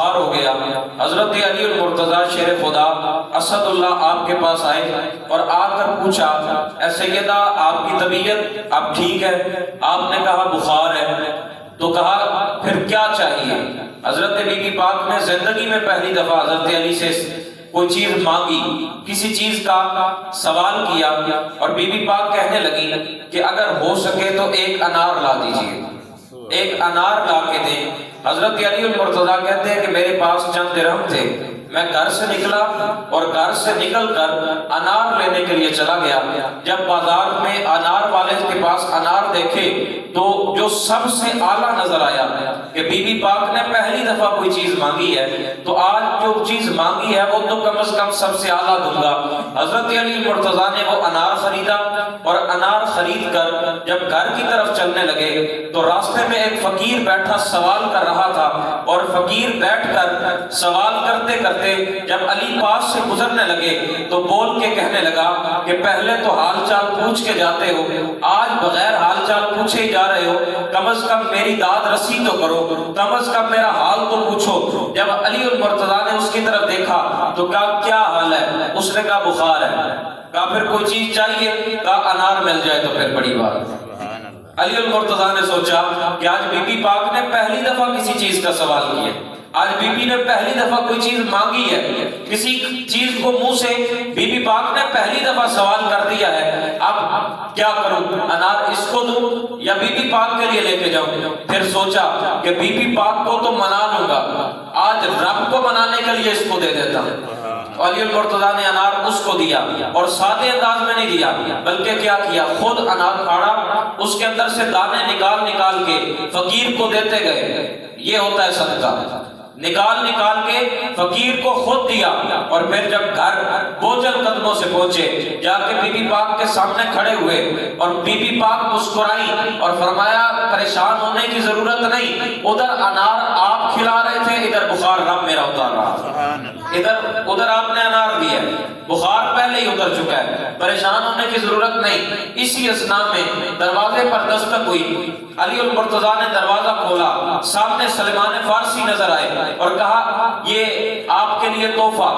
بخار ہو گیا۔ حضرت علی المرتضیٰ شیر خدا اسد اللہ آپ کے پاس آئے اور آ کر پوچھا اے سیدہ آپ کی طبیعت اب ٹھیک ہے؟ آپ نے کہا بخار ہے۔ تو کہا پھر کیا چاہیے؟ حضرت بی بی پاک نے زندگی میں پہلی دفعہ حضرت علی سے کوئی چیز مانگی، کسی چیز کا سوال کیا، اور بی بی پاک کہنے لگی کہ اگر ہو سکے تو ایک انار لا دیجیے، ایک انار لا کے دیں۔ حضرت علی المرتضیٰ کہتے ہیں کہ میرے پاس چند درہم تھے، میں گھر سے نکلا اور گھر سے نکل کر انار لینے کے لیے چلا گیا۔ جب بازار میں انار والے کے پاس انار دیکھے تو جو سب سے اعلیٰ نظر آیا کہ بی بی پاک نے پہلی دفعہ کوئی چیز مانگی ہے تو آج جو چیز مانگی ہے وہ تو کم از کم سب سے اعلیٰ دوں گا۔ حضرت علی المرتضیٰ نے وہ انار خریدا، اور انار خرید کر جب گھر کی طرف چلنے لگے تو راستے میں ایک فقیر بیٹھا سوال کر رہا تھا، اور فقیر بیٹھ کر سوال کرتے کرتے جب علی پاس سے گزرنے لگے تو بول کے کہنے لگا کہ پہلے تو حال چال پوچھ کے جاتے ہو، آج بغیر حال چال پوچھے ہی جا رہے ہو، کم از کم میری داد رسی تو کرو، کم از کم میرا حال تو پوچھو۔ جب علی المرتضیٰ نے اس کی طرف دیکھا تو کہا کیا حال ہے؟ اس نے کہا بخار ہے۔ کہا پھر کوئی چیز چاہیے؟ کہا انار مل جائے تو پھر بڑی بات۔ علی المرتضیٰ نے سوچا کہ آج بی بی پاک نے پہلی دفعہ کسی چیز کا سوال کیا، آج بی بی نے پہلی دفعہ کوئی چیز مانگی ہے، کسی چیز کو منہ سے بی بی پاک نے پہلی دفعہ سوال کر دیا ہے، اب کیا کروں؟ انار اس کو دوں یا بی بی پاک کے لیے لے کے جاؤں؟ پھر سوچا کہ بی بی پاک کو تو منا لوں گا، آج رب کو منانے کے لیے اس کو دے دیتا ہوں۔ علی المرتضیٰ نے انار اس کو دیا، اور سادے انداز میں نہیں دیا بلکہ کیا کیا، خود انار کھاڑا، اس کے اندر سے دانے نکال نکال کے فقیر کو دیتے گئے۔ یہ ہوتا ہے صدقہ، نکال نکال کے فقیر کو خود دیا، اور پھر جب گھر بوجھل قدموں سے پہنچے جا کے بی بی پاک کے سامنے کھڑے ہوئے، اور بی بی پاک مسکرائی اور فرمایا پریشان ہونے کی ضرورت نہیں، ادھر انار آپ کھلا رہے تھے، ادھر بخار رب میرا اتار رہا، ادھر آپ نے انار دیا، بخار پہلے ہی اتر چکا ہے، پریشان ہونے کی ضرورت نہیں۔ اسی اثنا میں دروازے پر دستک ہوئی، علی المرتضیٰ نے دروازہ کھولا، سامنے سلمان فارسی نظر آئے اور کہا یہ آپ کے لیے تحفہ،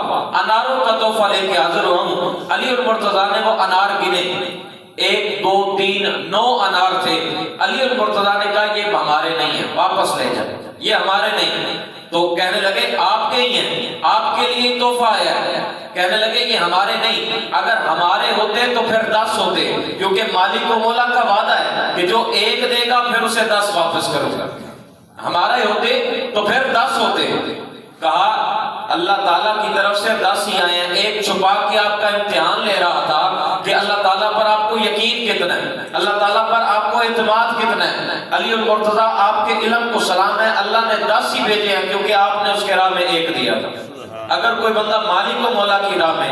اناروں کا تحفہ لے کے حاضر ہوں۔ علی المرتضیٰ نے وہ انار گنے، 1 2 3 9 انار تھے۔ علی المرتضیٰ نے کہا یہ ہمارے نہیں ہیں، واپس لے جائیں، یہ ہمارے نہیں ہیں۔ تو کہنے لگے آپ کے ہی ہیں، آپ کے لیے تحفہ ہے۔ کہنے لگے یہ ہمارے نہیں، اگر ہمارے ہوتے تو پھر 10 ہوتے، کیونکہ مالک و مولا کا وعدہ ہے کہ جو 1 دے گا پھر اسے 10 واپس کروں گا، ہمارے ہوتے تو پھر 10 ہوتے۔ کہا اللہ تعالیٰ کی طرف سے 10 ہی آئے ہیں، ایک چھپا کے آپ کا امتحان لے رہا تھا کہ اللہ تعالیٰ پر آپ کو یقین کتنا ہے، اللہ تعالیٰ پر آپ کو اعتماد کتنا ہے۔ علی المرتضیٰ آپ کے علم کو سلام ہے، اللہ نے 10 ہی بھیجے ہیں کیونکہ آپ نے اس کے راہ میں 1 دیا تھا۔ اگر کوئی بندہ مالک و مولا کی راہ میں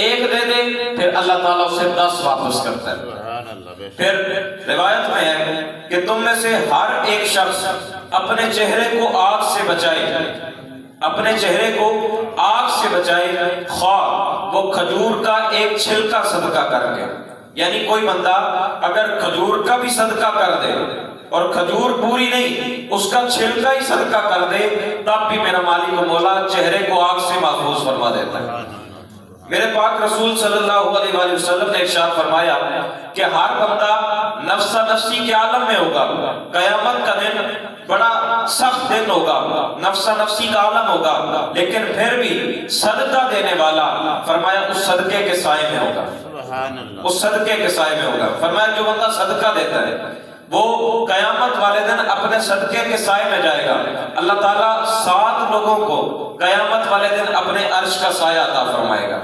1 دے دے پھر اللہ تعالیٰ اسے 10 واپس کرتا ہے۔ پھر روایت میں ہے کہ تم میں سے ہر ایک شخص اپنے چہرے کو آگ سے بچائے، اپنے چہرے کو آگ سے بچائے، خواہ وہ کھجور کا ایک چھلکا صدقہ کر کے، یعنی کوئی بندہ اگر کھجور کا بھی صدقہ کر دے اور کھجور پوری نہیں اس کا چھلکا ہی صدقہ کر دے تب بھی میرا مالک و مولا چہرے کو آگ سے محفوظ فرما دیتا ہے۔ میرے پاک رسول صلی اللہ علیہ وآلہ وسلم نے ارشاد فرمایا کہ ہر بندہ نفسا نفسی کے عالم میں ہوگا، قیامت کا دن بڑا سخت دن ہوگا، نفسا نفسی کا عالم ہوگا، لیکن پھر بھی صدقہ دینے والا فرمایا اس صدقے کے سائے میں ہوگا، اس صدقے کے سائے میں ہوگا۔ فرمایا جو بندہ صدقہ دیتا ہے وہ قیامت والے دن اپنے صدقے کے سائے میں جائے گا، اللہ تعالیٰ 7 لوگوں کو قیامت والے دن اپنے عرش کا سایہ عطا فرمائے گا۔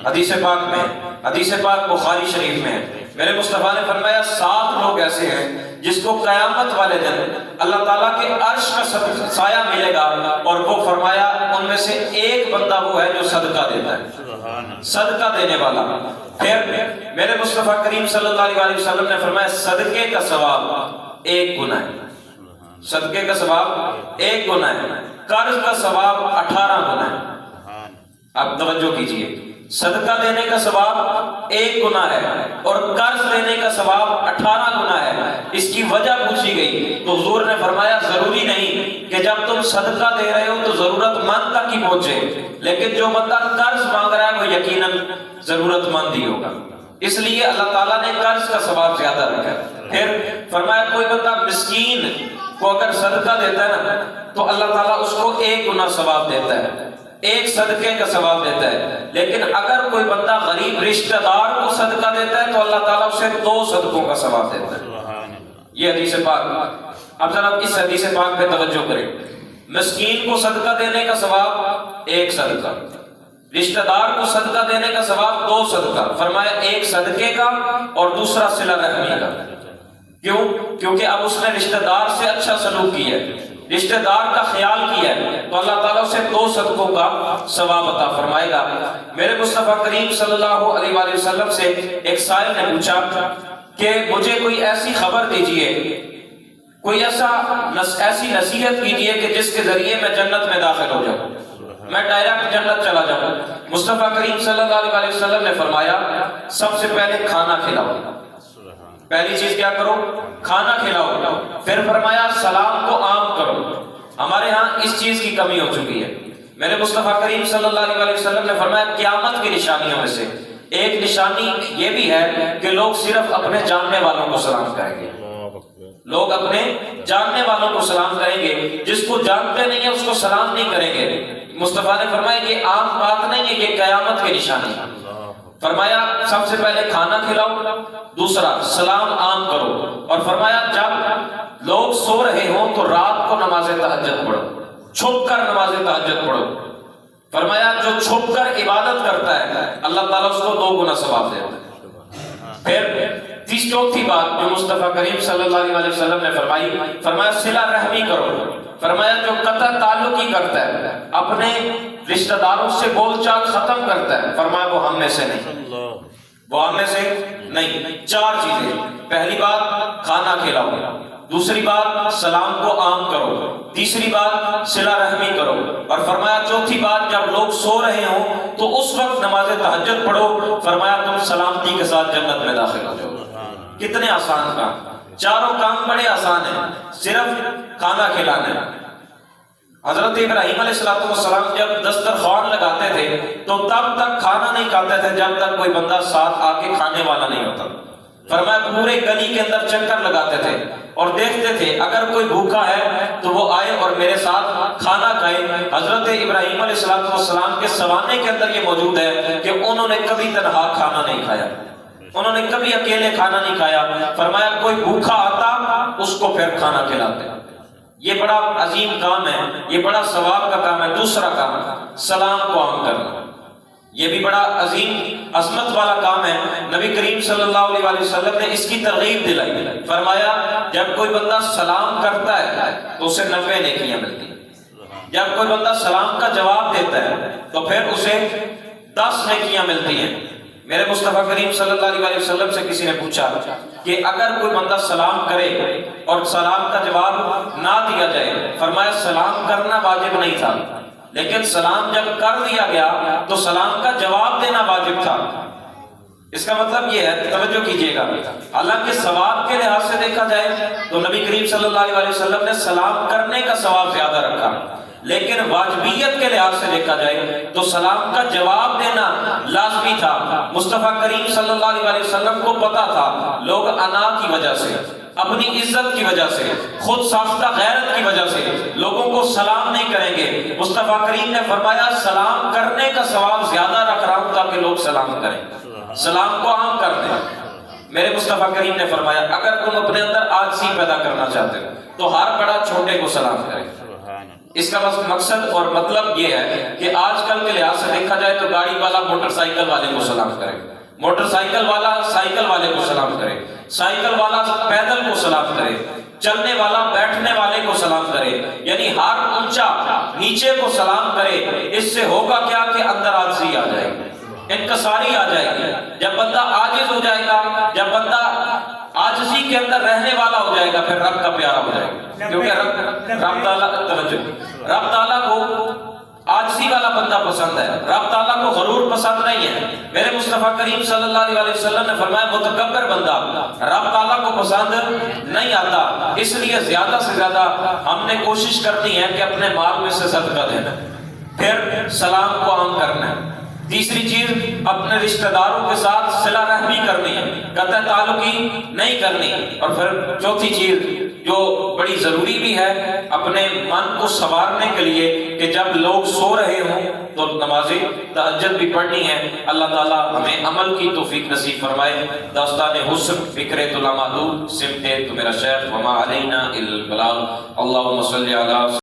حدیث پاک میں، حدیث پاک بخاری شریف میں میرے مصطفیٰ نے فرمایا 7 لوگ ایسے ہیں جس کو قیامت والے دن اللہ تعالیٰ کے عرش کا سایہ ملے گا، اور وہ فرمایا ان میں سے ایک بندہ وہ ہے جو صدقہ دیتا ہے، صدقہ دینے والا۔ پھر میرے مصطفیٰ کریم صلی اللہ علیہ وسلم نے فرمایا صدقے کا ثواب 1 گنا ہے، صدقے کا ثواب 1 گنا ہے، قرض کا ثواب 18 گنا ہے۔ اب توجہ کیجئے، صدقہ دینے کا ثواب 1 گنا ہے اور قرض دینے کا ثواب 18 گنا ہے۔ اس کی وجہ پوچھی گئی تو حضور نے فرمایا ضروری نہیں کہ جب تم صدقہ دے رہے ہو تو ضرورت مند تک ہی پہنچے، لیکن جو بندہ قرض مانگ رہا ہے وہ یقیناً ضرورت مند ہی ہوگا، اس لیے اللہ تعالیٰ نے قرض کا ثواب زیادہ رکھا۔ پھر فرمایا کوئی بندہ مسکین کو اگر صدقہ دیتا ہے نا تو اللہ تعالیٰ اس کو 1 گنا ثواب دیتا ہے، 1 صدقے کا ثواب دیتا ہے، لیکن اگر کوئی بندہ غریب رشتہ دار کو صدقہ دیتا ہے تو اللہ تعالیٰ اسے 2 صدقوں کا ثواب دیتا ہے۔ یہ حدیث پاک۔ اب ذرا اس حدیث پاک پہ توجہ کریں۔ مسکین کو صدقہ دینے کا ثواب 1 صدقہ، رشتہ دار کو صدقہ دینے کا ثواب 2 صدقہ، فرمایا 1 صدقے کا اور دوسرا صلہ رحمی کا۔ کیوں؟ کیونکہ اب اس نے رشتہ دار سے اچھا سلوک کیا ہے، رشتہ دار کا خیال کیا ہے، تو اللہ تعالیٰ اسے 2 صدقوں کا ثواب عطا فرمائے گا۔ میرے مصطفیٰ کریم صلی اللہ علیہ وآلہ وسلم سے ایک سائل نے پوچھا کہ مجھے کوئی ایسی خبر دیجئے، کوئی ایسی نصیحت کیجئے کہ جس کے ذریعے میں جنت میں داخل ہو جاؤں، میں ڈائریکٹ جنت چلا جاؤں۔ مصطفیٰ کریم صلی اللہ علیہ وآلہ وسلم نے فرمایا سب سے پہلے کھانا کھلاؤ، پہلی چیز کیا کرو؟ کھانا کھلاؤ۔ پھر فرمایا سلام کو عام کرو۔ ہمارے ہاں اس چیز کی کمی ہو چکی ہے۔ میرے مصطفیٰ کریم صلی اللہ علیہ وآلہ وسلم نے فرمایا قیامت کی نشانیوں میں سے ایک نشانی یہ بھی ہے کہ لوگ صرف اپنے جاننے والوں کو سلام کریں گے، لوگ اپنے جاننے والوں کو سلام کریں گے، جس کو جانتے نہیں ہیں اس کو سلام نہیں کریں گے۔ مصطفیٰ نے فرمایا یہ عام بات نہیں ہے، یہ قیامت کی نشانی ہے۔ فرمایا سب سے پہلے کھانا کھلاؤ، دوسرا سلام عام کرو، اور فرمایا جب لوگ سو رہے ہوں تو رات کو نماز تہجد پڑھو، چھپ کر نماز تہجد پڑھو۔ فرمایا جو چھپ کر عبادت کرتا ہے اللہ تعالیٰ اس کو 2 گنا ثواب دیتا ہے۔ پھر چوتھی بات جو مصطفیٰ کریم صلی اللہ علیہ وسلم نے فرمایا صلہ رحمی کرو۔ فرمایا جو قطع تعلق ہی کرتا ہے، اپنے رشتہ داروں سے بول چال ختم کرتا ہے، فرمایا وہ ہم میں سے نہیں، وہ ہم میں سے نہیں۔ 4 چیزیں، پہلی بات کھانا کھلاؤ، دوسری بات سلام کو عام کرو، تیسری بات صلہ رحمی کرو، اور فرمایا چوتھی بات جب لوگ سو رہے ہوں تو اس وقت نماز تہجد پڑھو، فرمایا تم سلامتی کے ساتھ جنت میں داخل ہو جاؤ۔ کتنے آسان کام، چاروں کام بڑے آسان ہیں، صرف کھانا کھلانا۔ حضرت ابراہیم علیہ السلام جب دسترخوان لگاتے تھے تو تب تک کھانا نہیں کھاتے تھے جب تک کوئی بندہ ساتھ آ کے کھانے والا نہیں ہوتا۔ فرمایا پورے گلی کے اندر چکر لگاتے تھے اور دیکھتے تھے اگر کوئی بھوکا ہے تو وہ آئے اور میرے ساتھ کھانا کھائے۔ حضرت ابراہیم علیہ السلام کے سوانے کے اندر یہ موجود ہے کہ انہوں نے کبھی تنہا کھانا نہیں کھایا، انہوں نے کبھی اکیلے کھانا نہیں کھایا۔ فرمایا کوئی بھوکا آتا اس کو پھر کھانا کھلاتے۔ یہ بڑا عظیم کام ہے، یہ بڑا ثواب کا کام ہے۔ دوسرا کام سلام کو عام کرنا، یہ بھی بڑا عظیم عظمت والا کام ہے۔ نبی کریم صلی اللہ علیہ وآلہ وسلم نے اس کی ترغیب دلائی، فرمایا جب کوئی بندہ سلام کرتا ہے تو اسے 90 نیکیاں ملتی ہیں، جب کوئی بندہ سلام کا جواب دیتا ہے تو پھر اسے 10 نیکیاں ملتی ہیں۔ میرے مصطفیٰ کریم صلی اللہ علیہ وسلم سے کسی نے پوچھا کہ اگر کوئی بندہ سلام کرے اور سلام کا جواب نہ دیا جائے، فرمایا سلام کرنا واجب نہیں تھا، لیکن سلام جب کر دیا گیا تو سلام کا جواب دینا واجب تھا۔ اس کا مطلب یہ ہے، توجہ کیجئے گا، حالانکہ ثواب کے لحاظ سے دیکھا جائے تو نبی کریم صلی اللہ علیہ وسلم نے سلام کرنے کا ثواب زیادہ رکھا، لیکن واجبیت کے لحاظ سے دیکھا جائے تو سلام کا جواب دینا لازمی تھا۔ مصطفیٰ کریم صلی اللہ علیہ وسلم کو پتا تھا لوگ انا کی وجہ سے، اپنی عزت کی وجہ سے، خود ساختہ غیرت کی وجہ سے لوگوں کو سلام نہیں کریں گے۔ مصطفیٰ کریم نے فرمایا سلام کرنے کا ثواب زیادہ رکھ رہا ہوں تاکہ لوگ سلام کریں، سلام کو عام کر دیں۔ میرے مصطفیٰ کریم نے فرمایا اگر تم اپنے اندر عاجزی پیدا کرنا چاہتے ہو تو ہر بڑا چھوٹے کو سلام کریں۔ اس کا مقصد اور مطلب یہ ہے کہ آج کل کے لحاظ سے دیکھا جائے تو گاڑی والا موٹر سائیکل والے کو سلام کرے، موٹر سائیکل والا سائیکل والے کو سلام کرے، سائیکل والا پیدل کو سلام کرے، چلنے والا بیٹھنے والے کو سلام کرے، یعنی ہر اونچا نیچے کو سلام کرے۔ اس سے ہوگا کیا کہ اندر عاجزی آ جائے گی، انکساری آ جائے گی۔ جب بندہ عاجز ہو جائے گا، جب بندہ عاجزی کے اندر رہنے والا ہو جائے گا، پھر رب کا پیارا ہو جائے گا، کیونکہ رب تعالیٰ کو عاجزی والا بندہ پسند ہے، رب تعالیٰ کو غرور پسند نہیں ہے۔ میرے مصطفیٰ کریم صلی اللہ علیہ وسلم نے فرمایا متکبر بندہ رب تعالیٰ کو پسند نہیں آتا۔ اس لیے زیادہ سے زیادہ ہم نے کوشش کرنی ہے کہ اپنے مال میں سے صدقہ دینا، پھر سلام کو عام کرنا ہے۔ تیسری چیز اپنے رشتہ داروں کے ساتھ صلہ رحمی کرنی ہے، قطع تعلقی نہیں کرنی۔ اور پھر چوتھی چیز جو بڑی ضروری بھی ہے اپنے من کو سنوارنے کے لیے کہ جب لوگ سو رہے ہوں تو نماز تہجد بھی پڑھنی ہے۔ اللہ تعالیٰ ہمیں عمل کی توفیق نصیب فرمائے۔ داستان حسن فکر طلامادو سمتے تو میرا شیخ وما علینا الا البلاغ۔ اللہم صلی علی